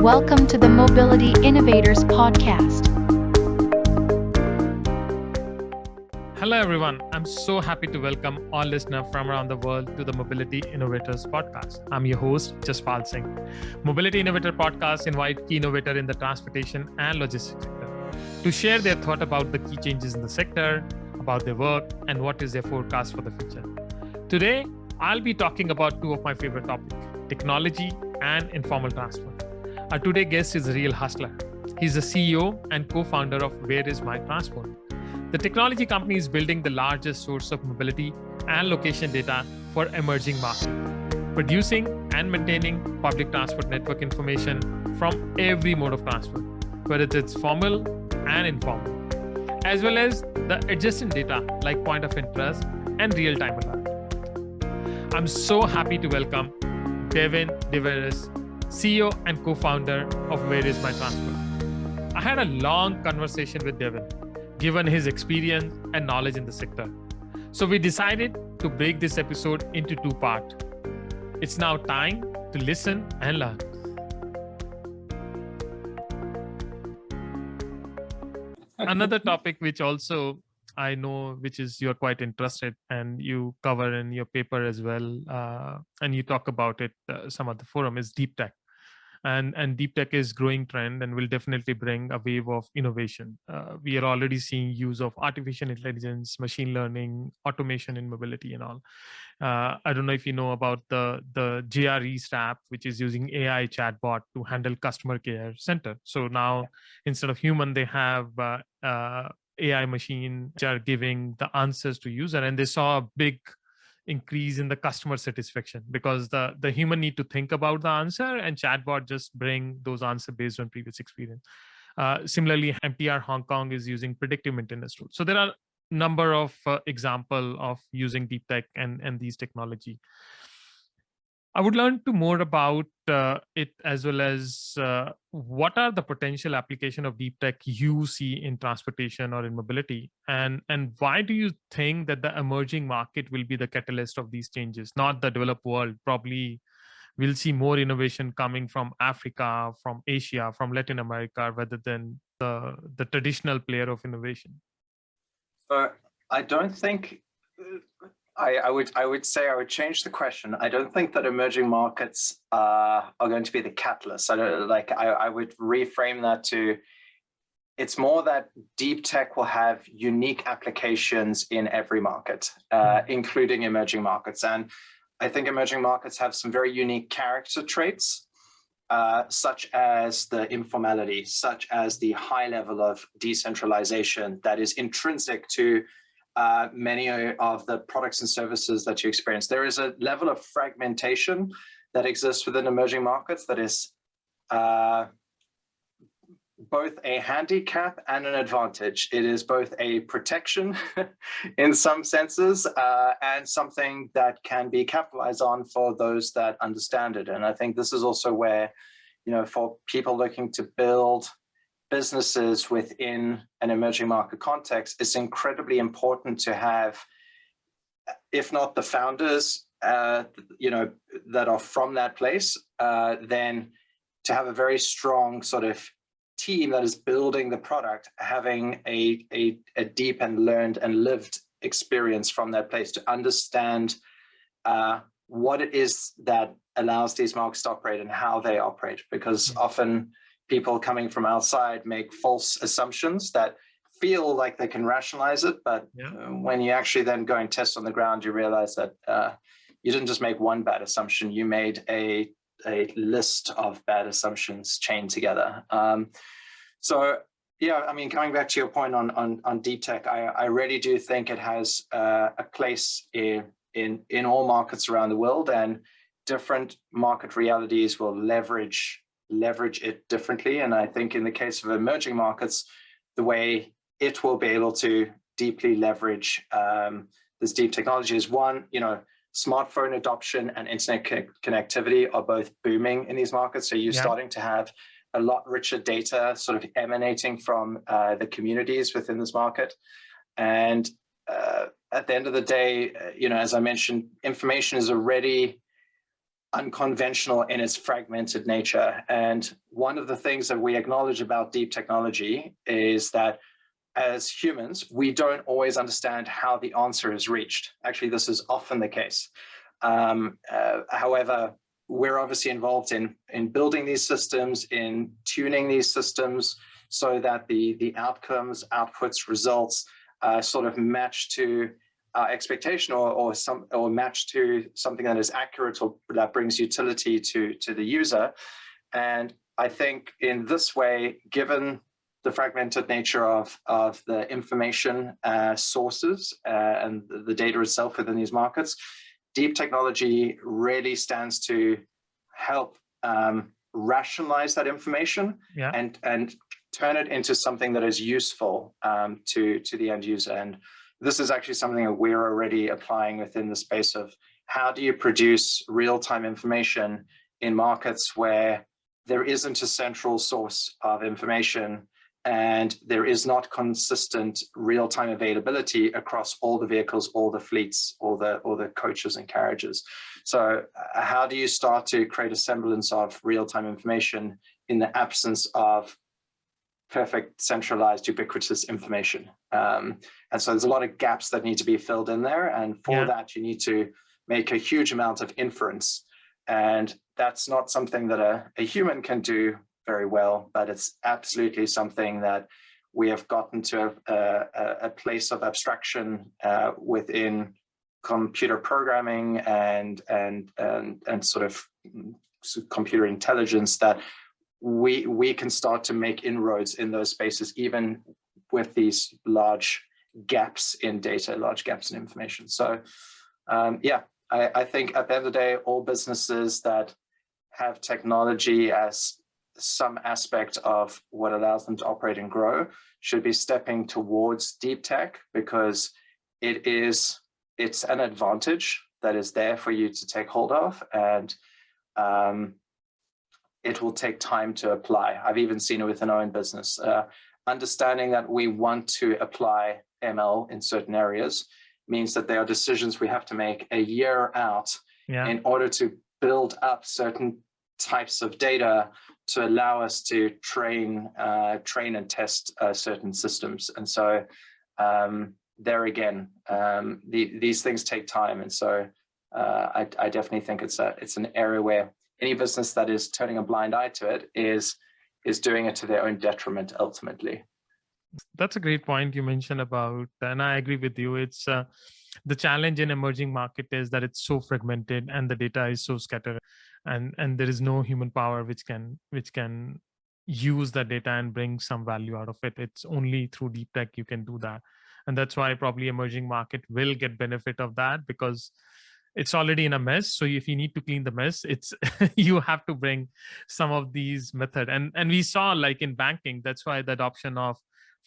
Welcome to the Mobility Innovators Podcast. Hello, everyone. I'm so happy to welcome all listeners from around the world to the Mobility Innovators Podcast. I'm your host, Jaspal Singh. Mobility Innovator Podcast invite key innovators in the transportation and logistics sector to share their thought about the key changes in the sector, about their work, and what is their forecast for the future. Today, I'll be talking about two of my favorite topics, technology and informal transport. Our today's guest is a real hustler. He's the CEO and co-founder of WhereIsMyTransport. The technology company is building the largest source of mobility and location data for emerging markets, producing and maintaining public transport network information from every mode of transport, whether it's formal and informal, as well as the adjacent data like point of interest and real-time alert. I'm so happy to welcome Devin de Vries, CEO and co-founder of WhereIsMyTransport. I had a long conversation with Devin, given his experience and knowledge in the sector. So we decided to break this episode into two parts. It's now time to listen and learn. Another topic which also I know, which is you're quite interested and you cover in your paper as well, and you talk about it, some of the forum is Deeptech. And Deeptech is growing trend and will definitely bring a wave of innovation. We are already seeing use of artificial intelligence, machine learning, automation in mobility and all. I don't know if you know about the GRE app, which is using AI chatbot to handle customer care center. So now instead of human, they have AI machine which are giving the answers to user, and they saw a big increase in the customer satisfaction because the human need to think about the answer and chatbot just bring those answers based on previous experience. Similarly, MTR Hong Kong is using predictive maintenance tools. So there are a number of example of using deep tech and these technology. I would learn to more about it, as well as what are the potential application of deep tech you see in transportation or in mobility, and why do you think that the emerging market will be the catalyst of these changes, not the developed world? Probably we'll see more innovation coming from Africa, from Asia, from Latin America, rather than the traditional player of innovation. So I don't think. I would say I would change the question. I don't think that emerging markets are going to be the catalyst. I would reframe that to, it's more that deep tech will have unique applications in every market, including emerging markets. And I think emerging markets have some very unique character traits, such as the informality, such as the high level of decentralization that is intrinsic to many of the products and services that you experience. There is a level of fragmentation that exists within emerging markets that is both a handicap and an advantage. It is both a protection in some senses and something that can be capitalized on for those that understand it. And I think this is also where, for people looking to build businesses within an emerging market context, it's incredibly important to have, if not the founders, that are from that place, then to have a very strong sort of team that is building the product, having a deep and learned and lived experience from that place to understand what it is that allows these markets to operate and how they operate, because often people coming from outside make false assumptions that feel like they can rationalize it, but when you actually then go and test on the ground, you realize that you didn't just make one bad assumption, you made a list of bad assumptions chained together. So yeah, I mean, coming back to your point on deep tech, I really do think it has a place in all markets around the world, and different market realities will leverage it differently. And I think in the case of emerging markets, the way it will be able to deeply leverage this deep technology is one, smartphone adoption and internet connectivity are both booming in these markets. So you're starting to have a lot richer data sort of emanating from the communities within this market. And at the end of the day, as I mentioned, information is already unconventional in its fragmented nature. And one of the things that we acknowledge about deep technology is that as humans, we don't always understand how the answer is reached. Actually, this is often the case. However, we're obviously involved in building these systems, in tuning these systems so that the outcomes, outputs, results sort of match to expectation or match to something that is accurate or that brings utility to the user. And I think in this way, given the fragmented nature of the information sources and the data itself within these markets, deep technology really stands to help rationalize that information and turn it into something that is useful to the end user. And this is actually something that we're already applying within the space of how do you produce real-time information in markets where there isn't a central source of information and there is not consistent real-time availability across all the vehicles, all the fleets, all the coaches and carriages. So how do you start to create a semblance of real-time information in the absence of perfect, centralized, ubiquitous information? And so there's a lot of gaps that need to be filled in there. And for that, you need to make a huge amount of inference. And that's not something that a human can do very well, but it's absolutely something that we have gotten to a place of abstraction within computer programming and sort of computer intelligence that we can start to make inroads in those spaces, even with these large gaps in data, large gaps in information. So I think at the end of the day, all businesses that have technology as some aspect of what allows them to operate and grow should be stepping towards deep tech, because it's an advantage that is there for you to take hold of, and it will take time to apply. I've even seen it within our own business. Understanding that we want to apply ML in certain areas means that there are decisions we have to make a year out in order to build up certain types of data to allow us to train and test certain systems. And so there again, these things take time. And so I definitely think it's an area where any business that is turning a blind eye to it is doing it to their own detriment ultimately. That's a great point you mentioned about, and I agree with you. It's the challenge in emerging market is that it's so fragmented and the data is so scattered, and there is no human power which can use the data and bring some value out of it. It's only through deep tech you can do that, and that's why probably emerging market will get benefit of that, because it's already in a mess. So if you need to clean the mess, it's you have to bring some of these method. And we saw, like in banking, that's why the adoption of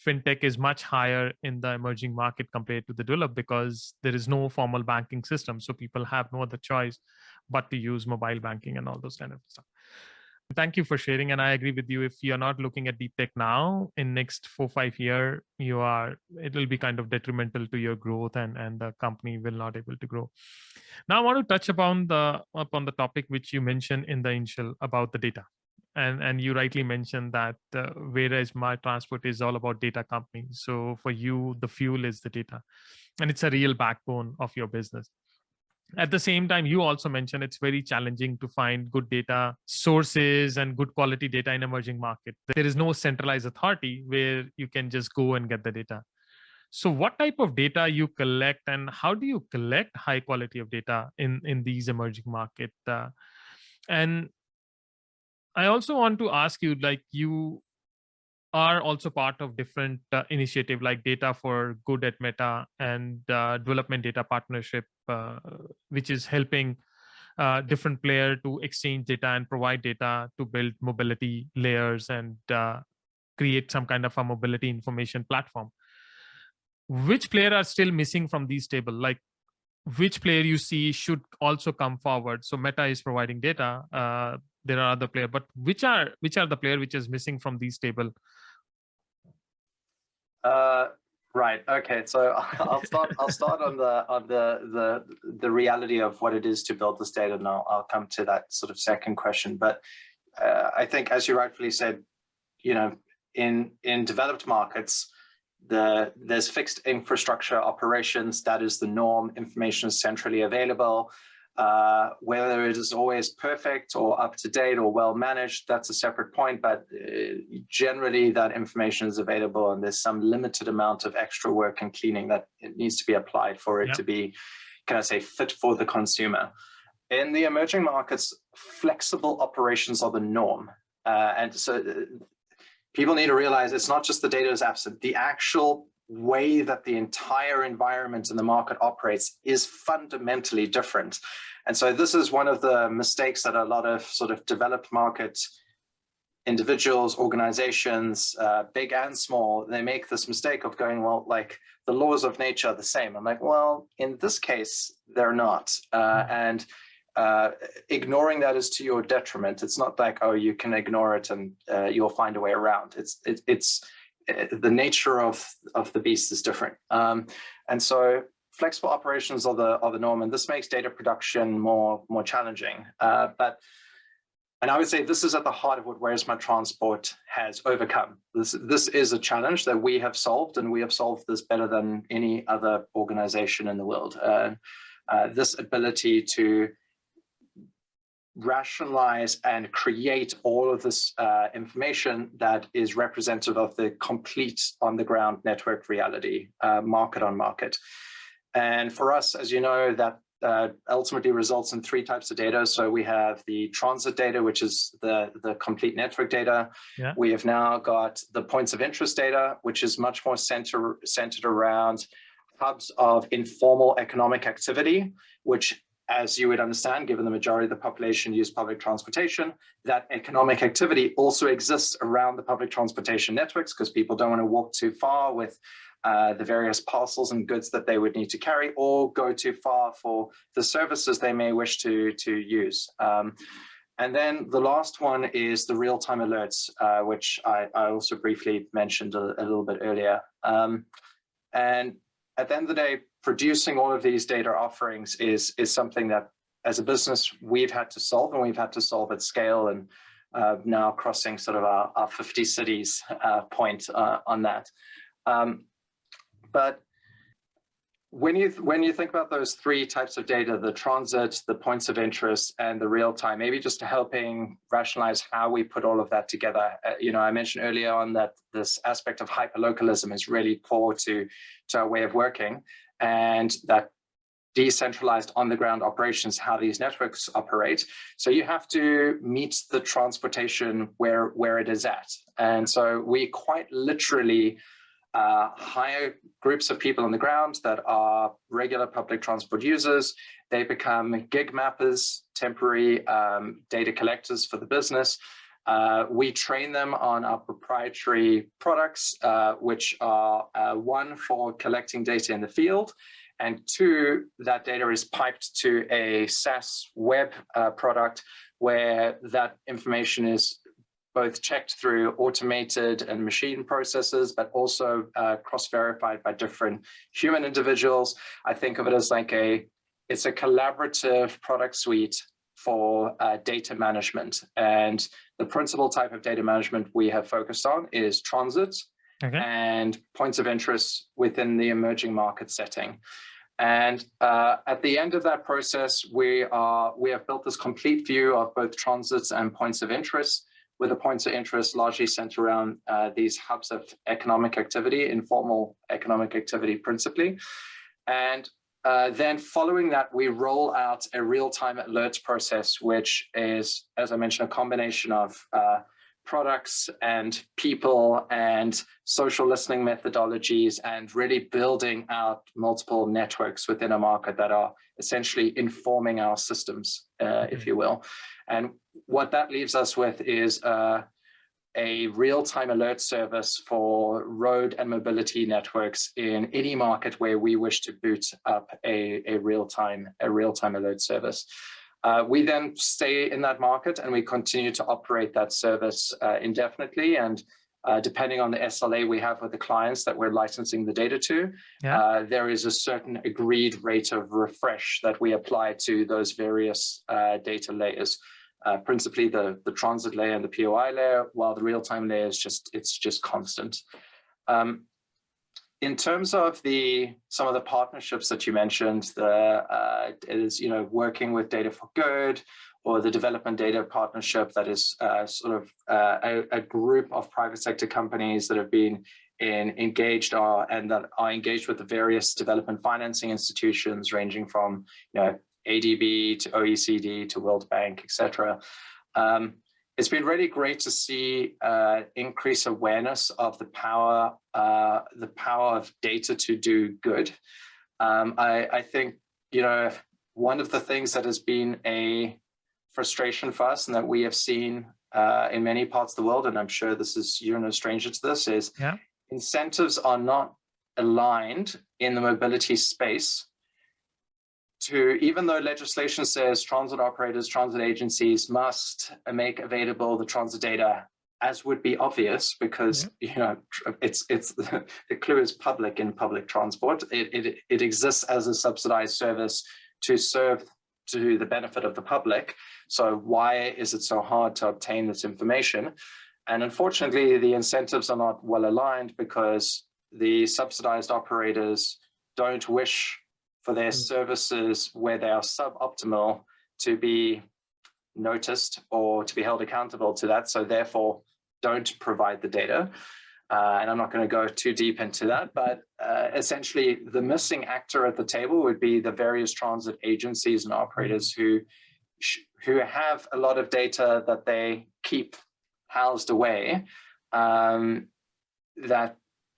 fintech is much higher in the emerging market compared to the developed, because there is no formal banking system. So people have no other choice but to use mobile banking and all those kind of stuff. Thank you for sharing. And I agree with you. If you're not looking at deep tech now, in next 4-5 years, it will be kind of detrimental to your growth, and the company will not able to grow. Now I want to touch upon the topic which you mentioned in the initial about the data. And you rightly mentioned that WhereIsMyTransport is all about data companies. So for you, the fuel is the data, and it's a real backbone of your business. At the same time, you also mentioned it's very challenging to find good data sources and good quality data in emerging market. There is no centralized authority where you can just go and get the data. So what type of data you collect, and how do you collect high quality of data in these emerging market? And I also want to ask you, like, you are also part of different initiative like Data for Good at Meta and Development Data Partnership, which is helping different player to exchange data and provide data to build mobility layers and create some kind of a mobility information platform. Which player are still missing from these table? Like, which player you see should also come forward? So Meta is providing data. There are other players, but which are the player which is missing from these table? Right. Okay. So I'll start on the reality of what it is to build this data, and I'll come to that sort of second question. But I think, as you rightfully said, in developed markets, there's fixed infrastructure operations. That is the norm. Information is centrally available. Whether it is always perfect or up to date or well managed, that's a separate point, but generally that information is available, and there's some limited amount of extra work and cleaning that it needs to be applied for it to be, can I say, fit for the consumer. In the emerging markets, flexible operations are the norm. And so people need to realize it's not just the data is absent, the actual way that the entire environment in the market operates is fundamentally different. And so this is one of the mistakes that a lot of sort of developed market individuals, organizations, big and small, they make this mistake of going, well, like the laws of nature are the same. I'm like, well, in this case, they're not. And ignoring that is to your detriment. It's not like, oh, you can ignore it and you'll find a way around. It's the nature of the beast is different. And so flexible operations are the norm, and this makes data production more challenging. And I would say this is at the heart of what WhereIsMyTransport has overcome. This is a challenge that we have solved, and we have solved this better than any other organization in the world. This ability to rationalize and create all of this information that is representative of the complete on-the-ground network reality, market on market. And for us, as you know, that ultimately results in three types of data. So we have the transit data, which is the complete network data. Yeah. We have now got the points of interest data, which is much more centered around hubs of informal economic activity, which, as you would understand, given the majority of the population use public transportation, that economic activity also exists around the public transportation networks, because people don't want to walk too far with the various parcels and goods that they would need to carry, or go too far for the services they may wish to use. And then the last one is the real-time alerts, which I also briefly mentioned a little bit earlier. And at the end of the day, producing all of these data offerings is something that, as a business, we've had to solve, and we've had to solve at scale, and now crossing sort of our 50 cities point on that. But when you think about those three types of data, the transit, the points of interest, and the real time, maybe just helping rationalize how we put all of that together. I mentioned earlier on that this aspect of hyperlocalism is really core to our way of working, and that decentralized on-the-ground operations, how these networks operate. So you have to meet the transportation where it is at. And so we quite literally hire groups of people on the ground that are regular public transport users. They become gig mappers, temporary data collectors for the business. We train them on our proprietary products, which are one, for collecting data in the field, and two, that data is piped to a SaaS web product where that information is both checked through automated and machine processes, but also cross-verified by different human individuals. I think of it as like it's a collaborative product suite for data management. And the principal type of data management we have focused on is transit and points of interest within the emerging market setting. And at the end of that process, we have built this complete view of both transits and points of interest, with the points of interest largely centered around these hubs of economic activity, informal economic activity principally. And then following that, we roll out a real-time alerts process, which is, as I mentioned, a combination of products and people and social listening methodologies, and really building out multiple networks within a market that are essentially informing our systems, if you will. And what that leaves us with is a real-time alert service for road and mobility networks in any market where we wish to boot up a real-time alert service. We then stay in that market, and we continue to operate that service indefinitely. And depending on the SLA we have with the clients that we're licensing the data to, there is a certain agreed rate of refresh that we apply to those various data layers. Principally the transit layer and the POI layer, while the real-time layer is just constant. In terms of some of the partnerships that you mentioned, working with Data for Good, or the development data partnership that is a group of private sector companies that have been engaged with the various development financing institutions, ranging from ADB to OECD to World Bank, etc. It's been really great to see increased awareness of the power of data to do good. I think one of the things that has been a frustration for us, and that we have seen in many parts of the world, and I'm sure you're no stranger to this, is incentives are not aligned in the mobility space to, even though legislation says transit operators, transit agencies must make available the transit data, as would be obvious, because it's the clue is public in public transport. It exists as a subsidized service to serve to the benefit of the public. So why is it so hard to obtain this information? And unfortunately, the incentives are not well aligned, because the subsidized operators don't wish for their services where they are suboptimal to be noticed or to be held accountable to that. So therefore, don't provide the data. And I'm not going to go too deep into that, but essentially the missing actor at the table would be the various transit agencies and operators who have a lot of data that they keep housed away that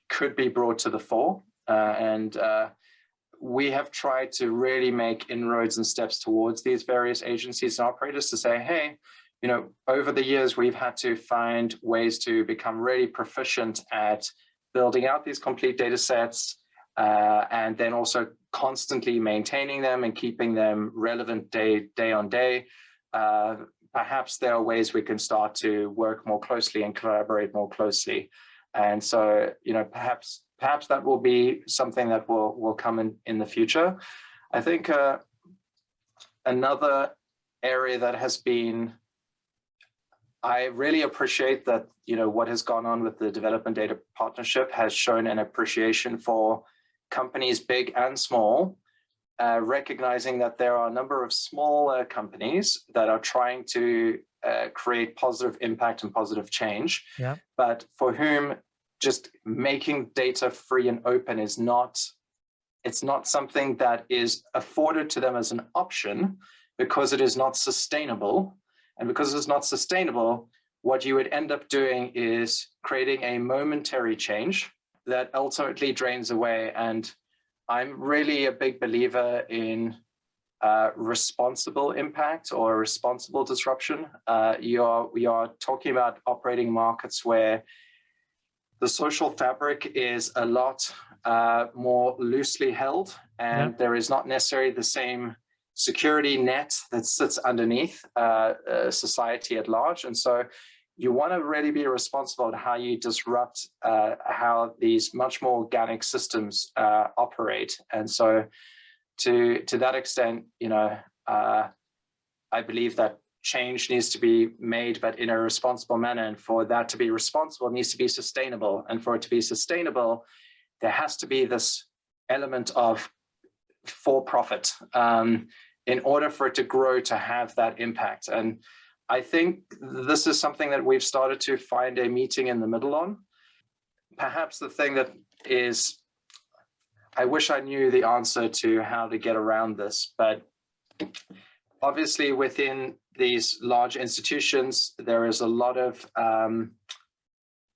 could be brought to the fore. We have tried to really make inroads and steps towards these various agencies and operators to say, hey, over the years, we've had to find ways to become really proficient at building out these complete data sets, and then also constantly maintaining them and keeping them relevant day on day. Perhaps there are ways we can start to work more closely and collaborate more closely. And so, perhaps that will be something that will come in the future. I think another area that has been, I really appreciate that, what has gone on with the development data partnership has shown an appreciation for companies big and small, recognizing that there are a number of smaller companies that are trying to create positive impact and positive change, but for whom just making data free and open is not something that is afforded to them as an option, because it is not sustainable. And because it's not sustainable, what you would end up doing is creating a momentary change that ultimately drains away. And I'm really a big believer in responsible impact or responsible disruption. We are talking about operating markets where the social fabric is a lot more loosely held, and there is not necessarily the same security net that sits underneath society at large. And so you want to really be responsible at how you disrupt how these much more organic systems operate. And so to that extent, I believe that change needs to be made, but in a responsible manner. And for that to be responsible, it needs to be sustainable. And for it to be sustainable, there has to be this element of for profit in order for it to grow, to have that impact. And I think this is something that we've started to find a meeting in the middle on. Perhaps the thing that is, I wish I knew the answer to how to get around this, but obviously within these large institutions, there is a lot of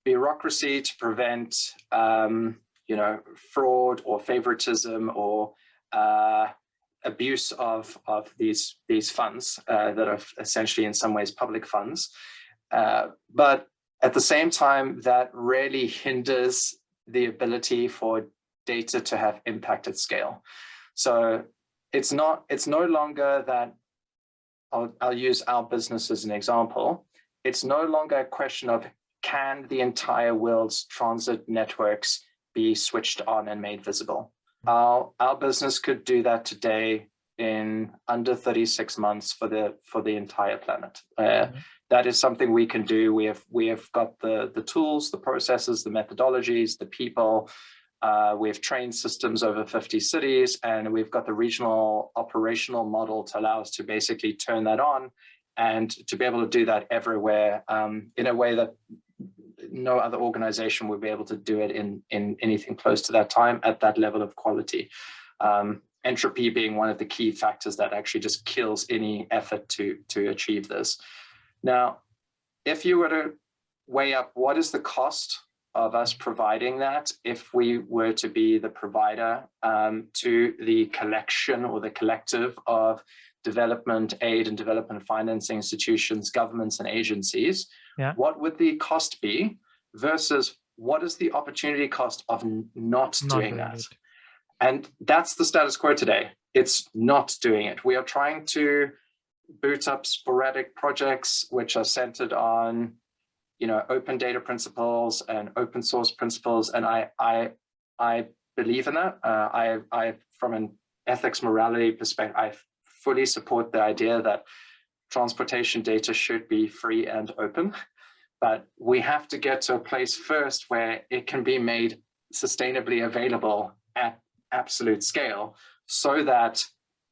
bureaucracy to prevent fraud or favoritism or abuse of these funds that are essentially in some ways public funds. But at the same time, that really hinders the ability for data to have impact at scale. So it's no longer that, I'll use our business as an example. It's no longer a question of, can the entire world's transit networks be switched on and made visible? Our business could do that today in under 36 months for the entire planet. That is something we can do. We have got the tools, the processes, the methodologies, the people. We have trained systems over 50 cities, and we've got the regional operational model to allow us to basically turn that on and to be able to do that everywhere in a way that no other organization would be able to do it in anything close to that time at that level of quality. Entropy being one of the key factors that actually just kills any effort to achieve this. Now, if you were to weigh up what is the cost of us providing that, if we were to be the provider to the collection or the collective of development aid and development financing institutions, governments, and agencies, what would the cost be versus what is the opportunity cost of not doing that? And that's the status quo today. It's not doing it. We are trying to boot up sporadic projects which are centered on, open data principles and open source principles. And I believe in that. I from an ethics morality perspective, I fully support the idea that transportation data should be free and open. But we have to get to a place first where it can be made sustainably available at absolute scale, so that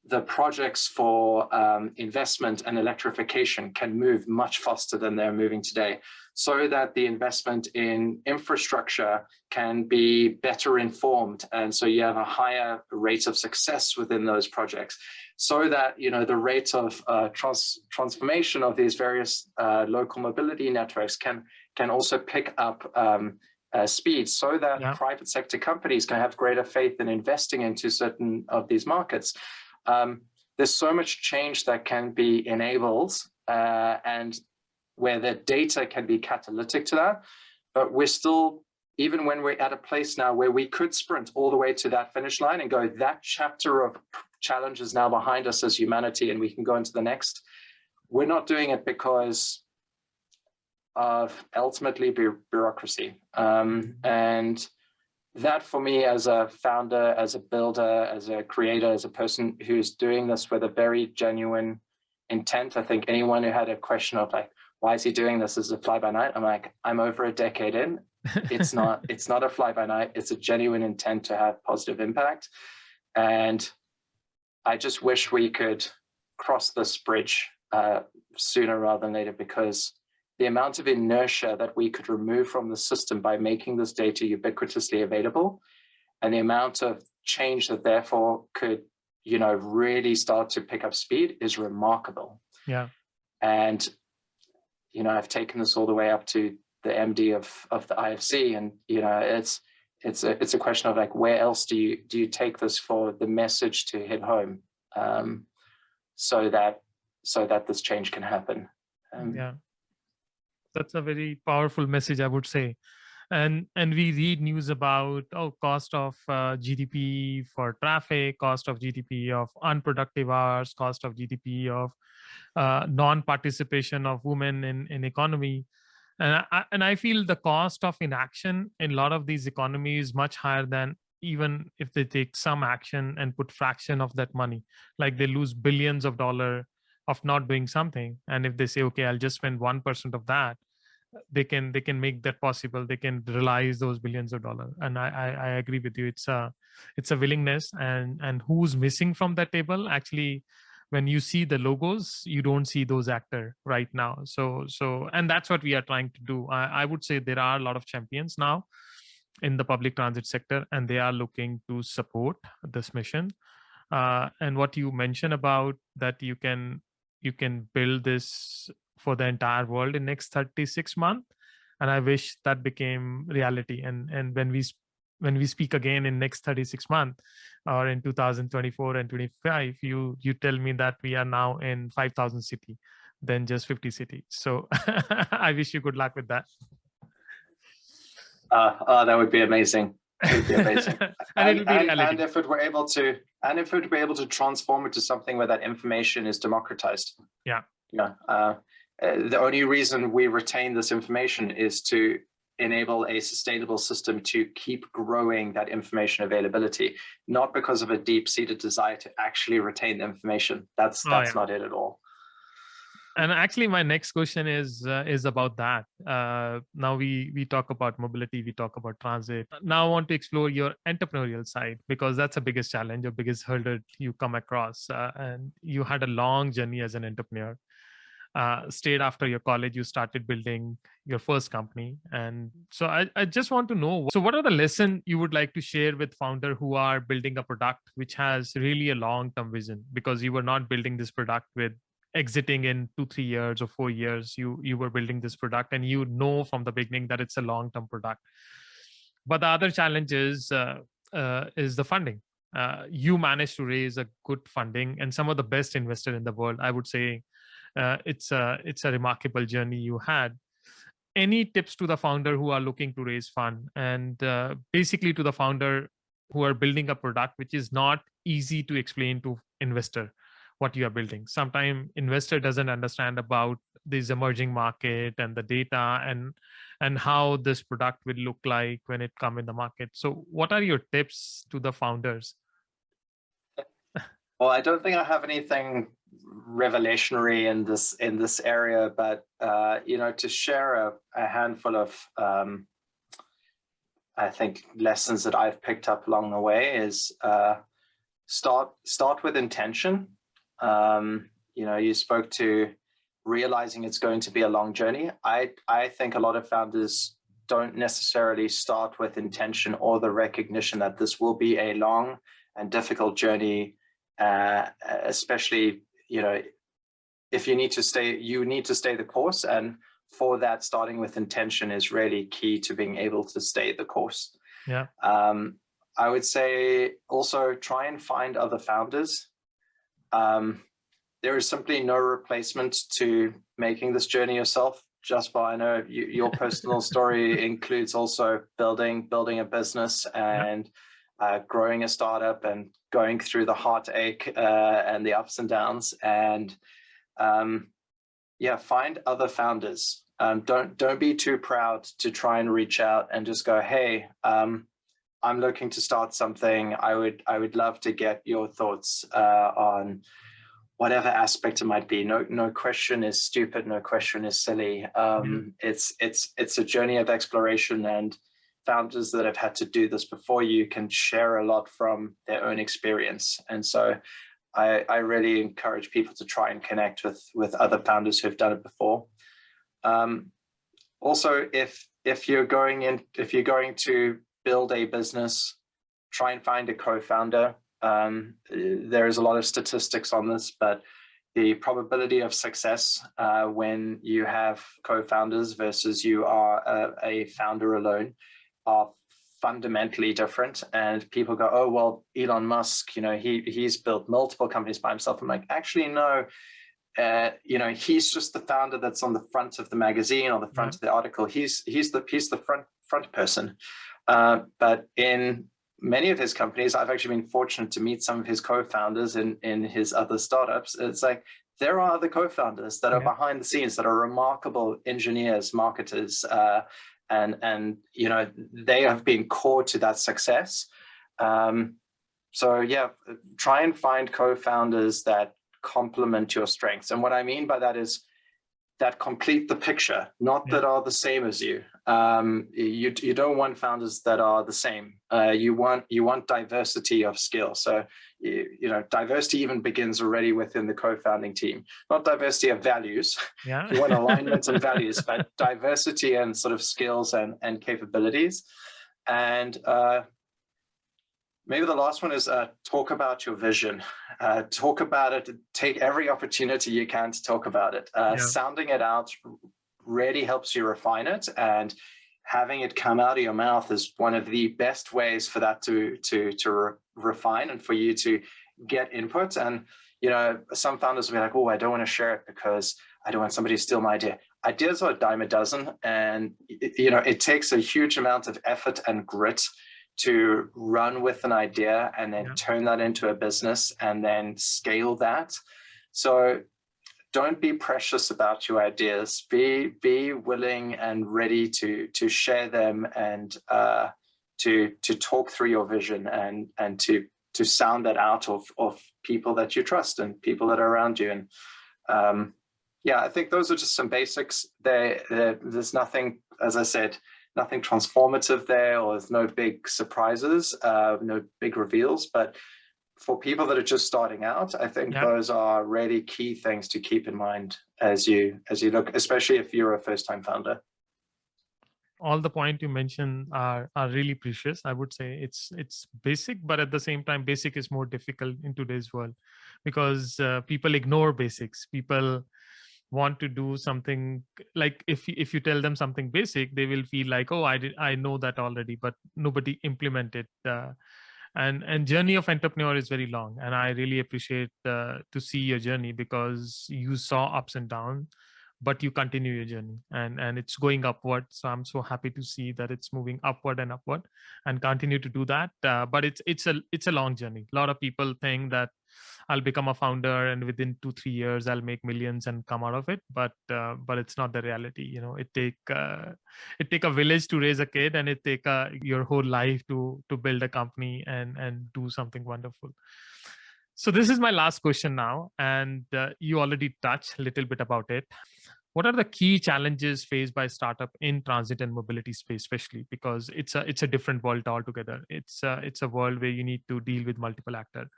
the projects for investment and electrification can move much faster than they're moving today, so that the investment in infrastructure can be better informed, and so you have a higher rate of success within those projects, so that the rate of transformation of these various local mobility networks can also pick up speed, so that private sector companies can have greater faith in investing into certain of these markets. There's so much change that can be enabled, and where the data can be catalytic to that. But we're still, even when we're at a place now where we could sprint all the way to that finish line and go, that chapter of challenge is now behind us as humanity and we can go into the next, we're not doing it because of ultimately bureaucracy. And that, for me, as a founder, as a builder, as a creator, as a person who's doing this with a very genuine intent, I think anyone who had a question of like, why is he doing this as a fly by night? I'm like, I'm over a decade in. It's not a fly by night. It's a genuine intent to have positive impact. And I just wish we could cross this bridge sooner rather than later, because the amount of inertia that we could remove from the system by making this data ubiquitously available, and the amount of change that therefore could, really start to pick up speed is remarkable. Yeah. And, I've taken this all the way up to the MD of the IFC, and, it's a question of like, where else do you take this for the message to hit home, so that this change can happen. That's a very powerful message, I would say. And we read news about cost of GDP for traffic, cost of GDP of unproductive hours, cost of GDP of non-participation of women in economy. And I feel the cost of inaction in a lot of these economies is much higher than even if they take some action and put fraction of that money. Like they lose billions of dollars of not doing something. And if they say, okay, I'll just spend 1% of that, they can make that possible. They can realize those billions of dollars. And I agree with you. It's a willingness, and who's missing from that table. Actually, when you see the logos, you don't see those actors right now. So and that's what we are trying to do. I would say there are a lot of champions now in the public transit sector, and they are looking to support this mission. And what you mentioned about that you can build this for the entire world in next 36 months. And I wish that became reality. And when we speak again in next 36 months or in 2024 and 25, you tell me that we are now in 5,000 cities, then just 50 cities. So I wish you good luck with that. That would be amazing. It would be amazing. and if it were able to transform it to something where that information is democratized. Yeah. Yeah. The only reason we retain this information is to enable a sustainable system to keep growing that information availability, not because of a deep-seated desire to actually retain the information. That's not it at all. And actually, my next question is about that. Now we talk about mobility, we talk about transit. Now I want to explore your entrepreneurial side, because that's the biggest challenge, your biggest hurdle you come across. And you had a long journey as an entrepreneur. Straight after your college, you started building your first company. And so I just want to know, so what are the lessons you would like to share with founders who are building a product which has really a long-term vision? Because you were not building this product with exiting in 2-3 years or 4 years. You were building this product, and you know from the beginning that it's a long-term product. But the other challenge is the funding. You managed to raise a good funding, and some of the best investors in the world, I would say. It's a remarkable journey you had. Any tips to the founder who are looking to raise fund, and basically to the founder who are building a product which is not easy to explain to investor what you are building? Sometimes investor doesn't understand about this emerging market and the data and how this product will look like when it come in the market. So what are your tips to the founders? Well, I don't think I have anything revelationary in this area, but to share a handful of I think lessons that I've picked up along the way is start with intention. You spoke to realizing it's going to be a long journey. I think a lot of founders don't necessarily start with intention or the recognition that this will be a long and difficult journey, especially, if you need to stay the course. And for that, starting with intention is really key to being able to stay the course. Yeah. I would say also try and find other founders. There is simply no replacement to making this journey yourself. Just by, I know your personal story includes also building a business and growing a startup and going through the heartache and the ups and downs. And find other founders. Don't be too proud to try and reach out and just go, hey, I'm looking to start something. I would love to get your thoughts on whatever aspect it might be. No question is stupid. No question is silly. It's a journey of exploration, and founders that have had to do this before you can share a lot from their own experience. And so I really encourage people to try and connect with other founders who've done it before. Also, if you're going to build a business, try and find a co-founder. There is a lot of statistics on this, but the probability of success when you have co-founders versus you are a founder alone are fundamentally different. And people go, oh, well, Elon Musk, he's built multiple companies by himself. I'm like, actually, no. He's just the founder that's on the front of the magazine or the front of the article. He's the front person. But in many of his companies, I've actually been fortunate to meet some of his co-founders in his other startups. It's like there are other co-founders that are behind the scenes that are remarkable engineers, marketers, and they have been core to that success. So yeah, try and find co-founders that complement your strengths. And what I mean by that is that complete the picture, not that are the same as you. You don't want founders that are the same. You want diversity of skill. So diversity even begins already within the co-founding team. Not diversity of values. Yeah. You want alignment and values, but diversity and sort of skills and capabilities. And maybe the last one is talk about your vision. Talk about it. Take every opportunity you can to talk about it. Sounding it out really helps you refine it, and having it come out of your mouth is one of the best ways for that to refine and for you to get input. And some founders will be like, oh, I don't want to share it because I don't want somebody to steal my idea. Ideas are a dime a dozen, and it takes a huge amount of effort and grit to run with an idea and then turn that into a business and then scale that. So don't be precious about your ideas. Be willing and ready to share them and to talk through your vision and to sound that out of people that you trust and people that are around you. And yeah, I think those are just some basics. There's nothing, as I said, nothing transformative there, or there's no big surprises, no big reveals. But for people that are just starting out, I think those are really key things to keep in mind as you look, especially if you're a first-time founder. All the points you mentioned are really precious. I would say it's basic, but at the same time, basic is more difficult in today's world because people ignore basics. People want to do something like if you tell them something basic, they will feel like, oh, I know that already, but nobody implemented. And journey of entrepreneur is very long, and I really appreciate to see your journey because you saw ups and downs, but you continue your journey and it's going upward. So I'm so happy to see that it's moving upward and continue to do that. But it's a long journey. A lot of people think that I'll become a founder and within 2-3 years I'll make millions and come out of it. But it's not the reality. You know, it take a village to raise a kid, and it take your whole life to build a company and do something wonderful. So this is my last question now, and you already touched a little bit about it. What are the key challenges faced by startup in transit and mobility space, especially because it's a different world altogether? It's a world where you need to deal with multiple actors.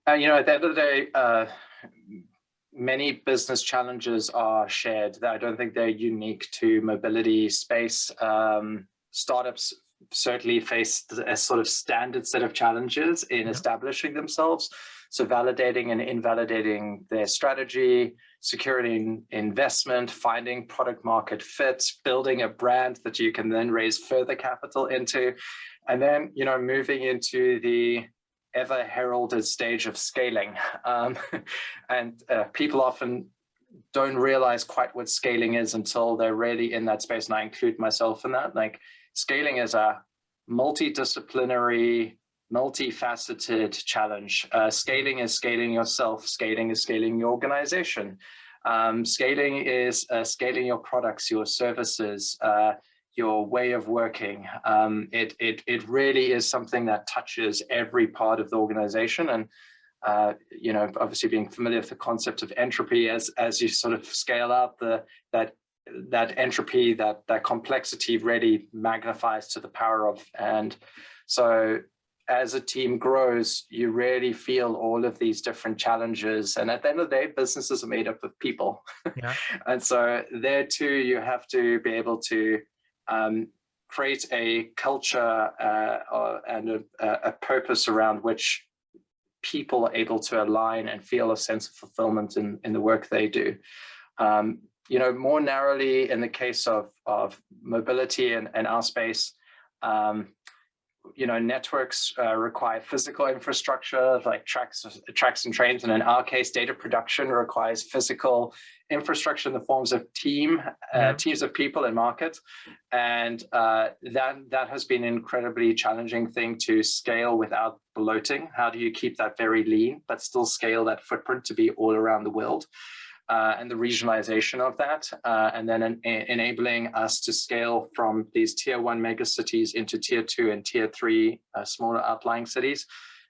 At the end of the day, many business challenges are shared. I don't think they're unique to mobility space. Startups certainly face a sort of standard set of challenges in establishing themselves. So validating and invalidating their strategy, securing investment, finding product market fit, building a brand that you can then raise further capital into, and then, moving into the ever heralded stage of scaling. And people often don't realize quite what scaling is until they're really in that space. And I include myself in that. Like, scaling is a multidisciplinary, multifaceted challenge. Scaling is scaling yourself. Scaling is scaling your organization. Scaling is scaling your products, your services, your way of working. It really is something that touches every part of the organization. And obviously being familiar with the concept of entropy, as you sort of scale up, that entropy, that complexity really magnifies to the power of. And so as a team grows, you really feel all of these different challenges. And at the end of the day, businesses are made up of people. Yeah. And so there too, you have to be able to create a culture and a purpose around which people are able to align and feel a sense of fulfillment in the work they do. More narrowly in the case of mobility and our space, networks require physical infrastructure like tracks and trains, and in our case, data production requires physical infrastructure in the forms of teams of people in market, and that has been an incredibly challenging thing to scale without bloating. How do you keep that very lean but still scale that footprint to be all around the world? And the regionalization of that, and then enabling us to scale from these tier 1 megacities into tier 2 and tier 3 smaller outlying cities.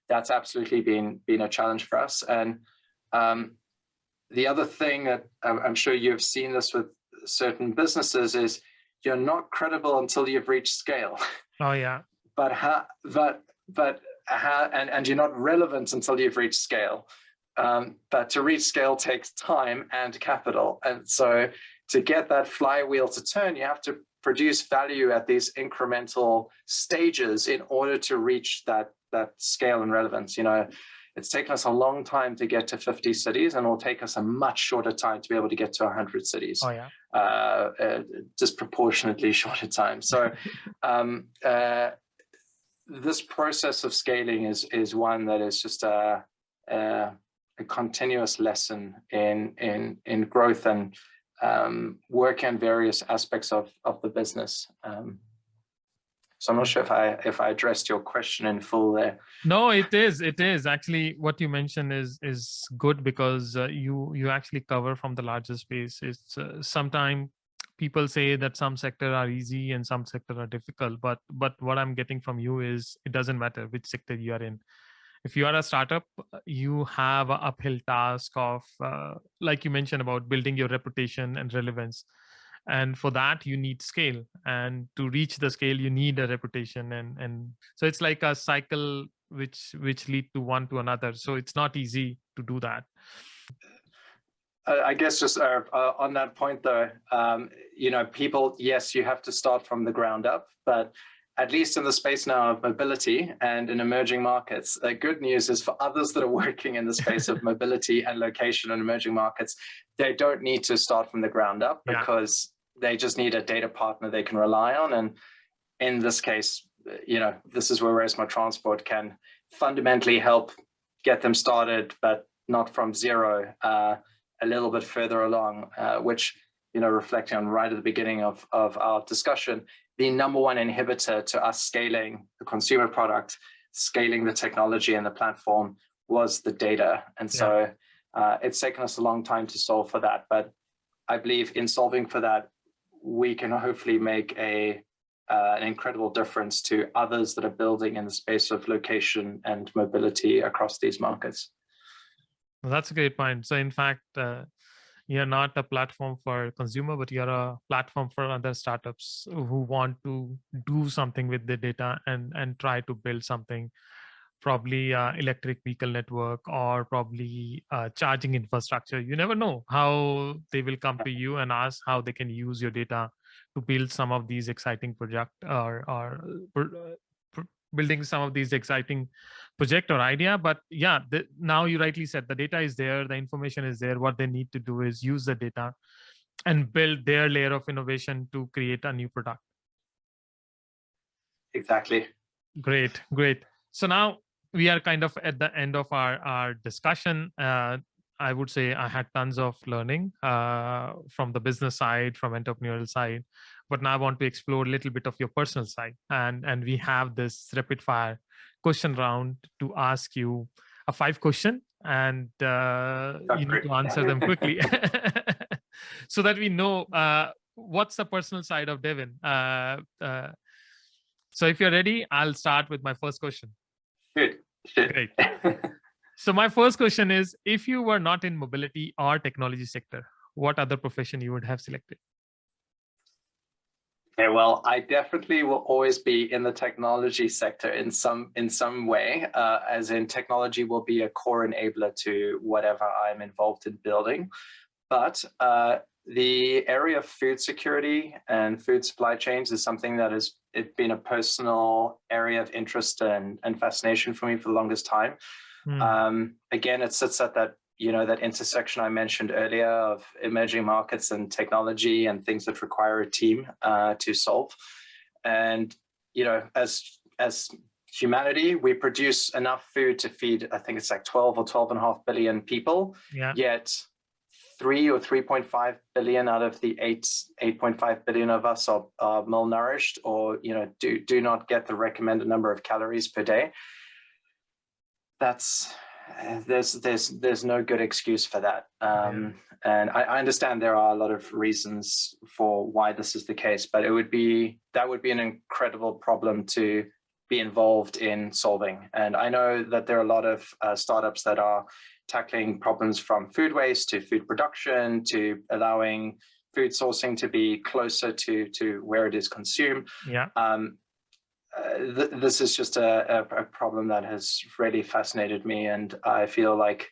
That's absolutely been a challenge for us. And the other thing that I'm sure you've seen this with certain businesses is you're not credible until you've reached scale. Oh yeah. And you're not relevant until you've reached scale. But to reach scale takes time and capital. And so to get that flywheel to turn, you have to produce value at these incremental stages in order to reach that scale and relevance. It's taken us a long time to get to 50 cities, and it will take us a much shorter time to be able to get to 100 cities. Oh yeah. Disproportionately shorter time. So this process of scaling is one that is just a continuous lesson in growth and work in various aspects of the business. So I'm not sure if I addressed your question in full there. No, it is actually what you mentioned is good, because you actually cover from the larger space. It's sometimes people say that some sectors are easy and some sectors are difficult, but what I'm getting from you is it doesn't matter which sector you are in. If you are a startup, you have an uphill task of like you mentioned about building your reputation and relevance, and for that you need scale, and to reach the scale you need a reputation, and so it's like a cycle which lead to one to another, so it's not easy to do that. I guess just on that point though, people, yes, you have to start from the ground up, but at least in the space now of mobility and in emerging markets, the good news is for others that are working in the space of mobility and location in emerging markets, they don't need to start from the ground up, because they just need a data partner they can rely on. And in this case, this is where WhereIsMyTransport can fundamentally help get them started, but not from zero, a little bit further along, which, reflecting on right at the beginning of our discussion, the number one inhibitor to us scaling the consumer product, scaling the technology and the platform was the data. And so it's taken us a long time to solve for that. But I believe in solving for that, we can hopefully make an incredible difference to others that are building in the space of location and mobility across these markets. Well, that's a great point. So in fact, you're not a platform for consumer, but you're a platform for other startups who want to do something with the data and try to build something, probably electric vehicle network or probably charging infrastructure. You never know how they will come to you and ask how they can use your data to build some of these exciting project or building some of these exciting project or idea. But now you rightly said the data is there, the information is there. What they need to do is use the data and build their layer of innovation to create a new product. Exactly. Great. So now we are kind of at the end of our discussion. I would say I had tons of learning from the business side, from entrepreneurial side, but now I want to explore a little bit of your personal side. And we have this rapid fire question round to ask you a 5 question, and you need to answer them quickly so that we know what's the personal side of Devin. So if you're ready, I'll start with my first question. Good. Great. So my first question is, if you were not in mobility or technology sector, what other profession you would have selected? Okay, well, I definitely will always be in the technology sector in some way, as in technology will be a core enabler to whatever I'm involved in building. But the area of food security and food supply chains is something that has been a personal area of interest and fascination for me for the longest time. Again, it sits at that that intersection I mentioned earlier of emerging markets and technology and things that require a team to solve. And as humanity, we produce enough food to feed, I think it's like 12 or 12.5 billion people. Yet 3 or 3.5 billion out of the 8.5 billion of us are malnourished, or do not get the recommended number of calories per day. There's no good excuse for that. And I understand there are a lot of reasons for why this is the case, but that would be an incredible problem to be involved in solving. And I know that there are a lot of startups that are tackling problems from food waste to food production to allowing food sourcing to be closer to where it is consumed. This is just a problem that has really fascinated me, and I feel like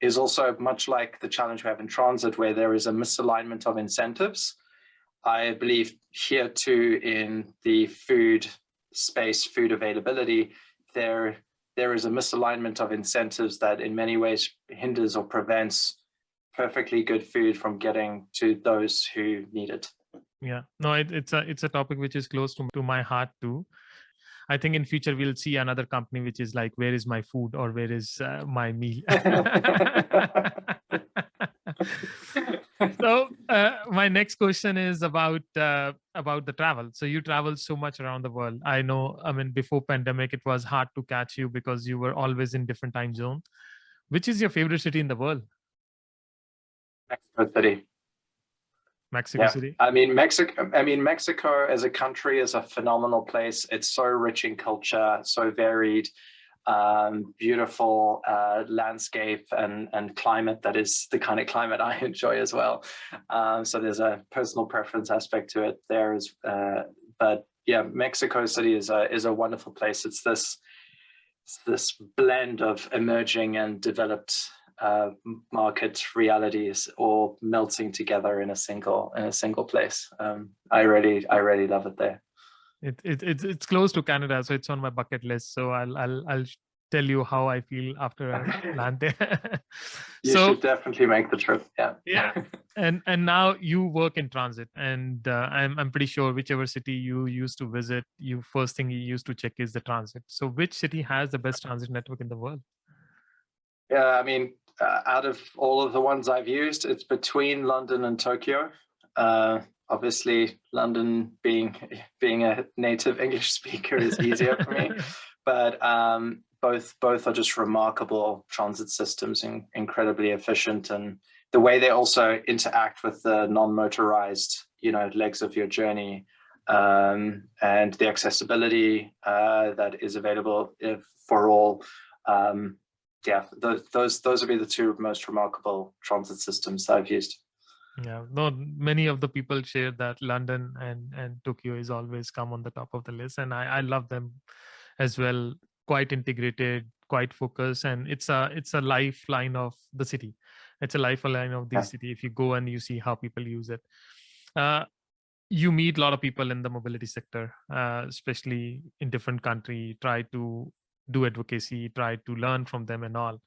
is also much like the challenge we have in transit, where there is a misalignment of incentives. I believe here too, in the food space, food availability, there is a misalignment of incentives that in many ways hinders or prevents perfectly good food from getting to those who need it. It's a topic which is close to my heart too. I think in future we'll see another company which is like, where is my food, or where is my meal? So my next question is about the travel. So you travel so much around the world. I know, I mean, before pandemic, it was hard to catch you because you were always in different time zone. Which is your favorite city in the world? Mexico City. Mexico City. I mean, Mexico as a country is a phenomenal place. It's so rich in culture, so varied, beautiful landscape and climate. That is the kind of climate I enjoy as well. So there's a personal preference aspect to it there. But yeah, Mexico City is a wonderful place. It's this blend of emerging and developed market realities all melting together in a single place. I really love it there. It's close to Canada, so it's on my bucket list. So I'll tell you how I feel after I land there. You should definitely make the trip. Yeah. And now you work in transit, and I'm pretty sure whichever city you used to visit, first thing you used to check is the transit. So which city has the best transit network in the world? Yeah, I mean, out of all of the ones I've used, it's between London and Tokyo. Obviously, London being a native English speaker is easier for me, but both are just remarkable transit systems and incredibly efficient, and the way they also interact with the non-motorized, legs of your journey, and the accessibility that is available for all. Yeah, those would be the two most remarkable transit systems I've used. Yeah, no, many of the people share that London and Tokyo is always come on the top of the list, and I love them as well. Quite integrated, quite focused, and it's a lifeline of the city. It's a lifeline of the city. If you go and you see how people use it, you meet a lot of people in the mobility sector, especially in different country. Try to do advocacy, try to learn from them and all.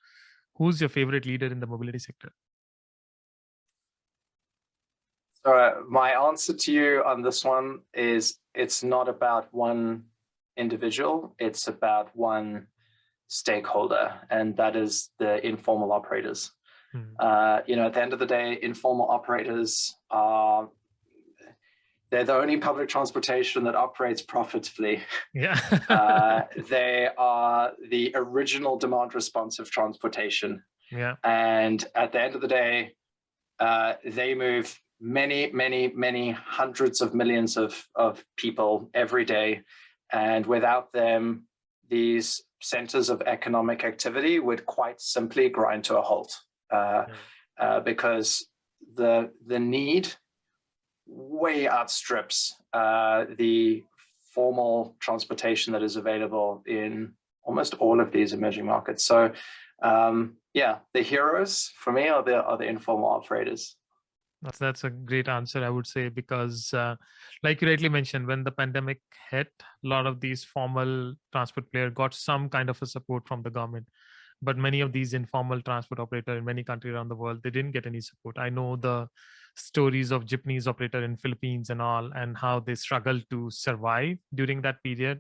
Who's your favorite leader in the mobility sector? So my answer to you on this one is it's not about one individual, it's about one stakeholder, and that is the informal operators. At the end of the day, informal operators they're the only public transportation that operates profitably. Yeah. They are the original demand responsive transportation. Yeah. And at the end of the day, they move many hundreds of millions of people every day. And without them, these centers of economic activity would quite simply grind to a halt, because the need way outstrips the formal transportation that is available in almost all of these emerging markets. So yeah, the heroes for me are the informal operators. That's a great answer, I would say, because like you rightly mentioned, when the pandemic hit, a lot of these formal transport players got some kind of a support from the government. But many of these informal transport operators in many countries around the world, they didn't get any support. I know the stories of jeepneys operator in Philippines and all, and how they struggled to survive during that period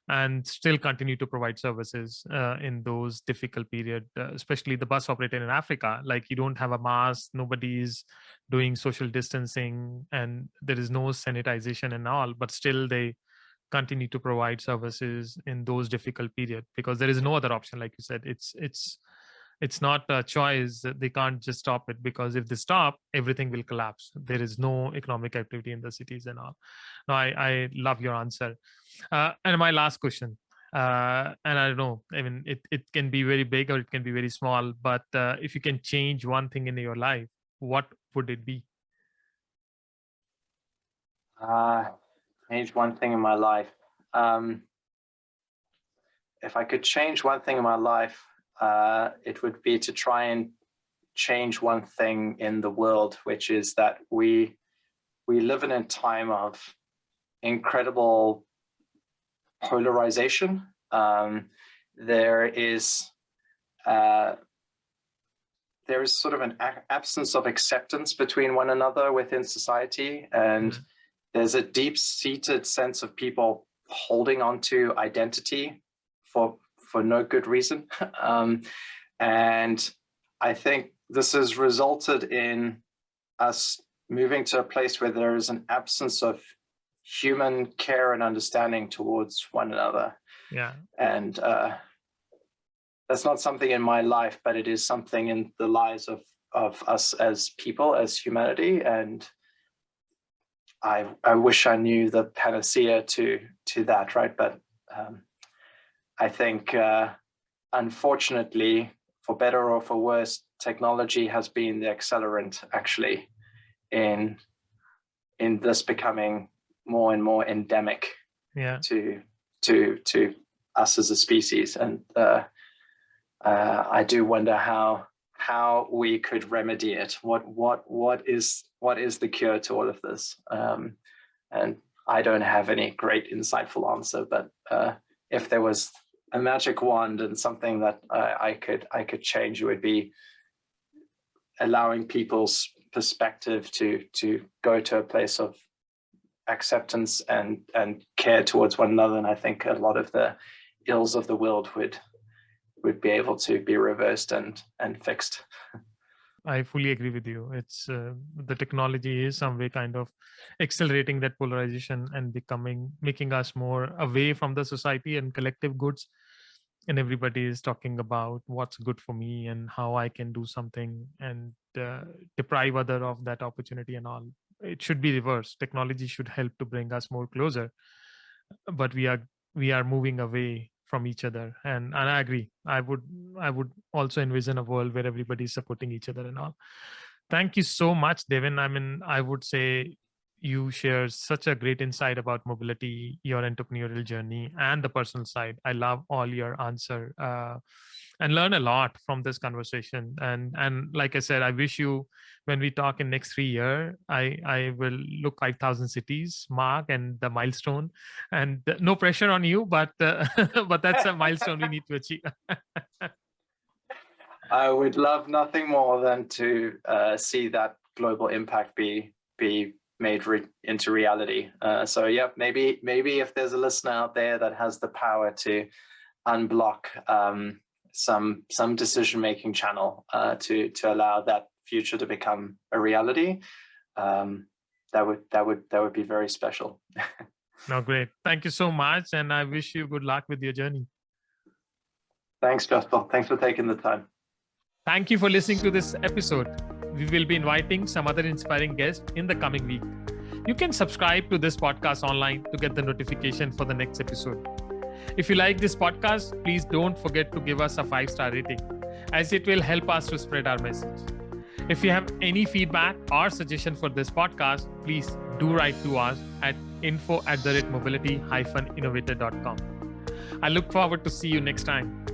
and still continue to provide services in those difficult period, especially the bus operator in Africa. Like, you don't have a mask, nobody's doing social distancing, and there is no sanitization and all, but still they continue to provide services in those difficult periods because there is no other option. Like you said, it's not a choice. They can't just stop it, because if they stop, everything will collapse. There is no economic activity in the cities and all. No, I love your answer. And my last question, and I don't know, I mean, it can be very big or it can be very small, but if you can change one thing in your life, what would it be? Change one thing in my life. If I could change one thing in my life, it would be to try and change one thing in the world, which is that we live in a time of incredible polarization. There is sort of an absence of acceptance between one another within society, and there's a deep-seated sense of people holding on to identity for no good reason. And I think this has resulted in us moving to a place where there is an absence of human care and understanding towards one another. Yeah. And that's not something in my life, but it is something in the lives of us as people, as humanity. And I wish I knew the panacea to that, right? But I think, unfortunately, for better or for worse, technology has been the accelerant actually in this becoming more and more endemic to us as a species. And I do wonder how we could remedy it. What is the cure to all of this? And I don't have any great insightful answer, but if there was a magic wand and something that I could change, it would be allowing people's perspective to go to a place of acceptance and care towards one another. And I think a lot of the ills of the world would be able to be reversed and fixed. I fully agree with you. It's the technology is some way kind of accelerating that polarization and making us more away from the society and collective goods. And everybody is talking about what's good for me and how I can do something and deprive other of that opportunity and all. It should be reversed. Technology should help to bring us more closer, but we are moving away from each other. And I agree. I would also envision a world where everybody is supporting each other and all. Thank you so much, Devin. I mean, I would say you share such a great insight about mobility, your entrepreneurial journey, and the personal side. I love all your answer and learn a lot from this conversation. And like I said, I wish you, when we talk in next 3 years, I will look 5,000 cities mark and the milestone. And no pressure on you, but but that's a milestone we need to achieve. I would love nothing more than to see that global impact be made into reality. So yeah, maybe if there's a listener out there that has the power to unblock some decision-making channel to allow that future to become a reality, that would be very special. No, great. Thank you so much, and I wish you good luck with your journey. Thanks, Jasper. Thanks for taking the time. Thank you for listening to this episode. We will be inviting some other inspiring guests in the coming week. You can subscribe to this podcast online to get the notification for the next episode. If you like this podcast, please don't forget to give us a 5-star rating, as it will help us to spread our message. If you have any feedback or suggestion for this podcast, please do write to us at info@mobility-innovator.com. I look forward to see you next time.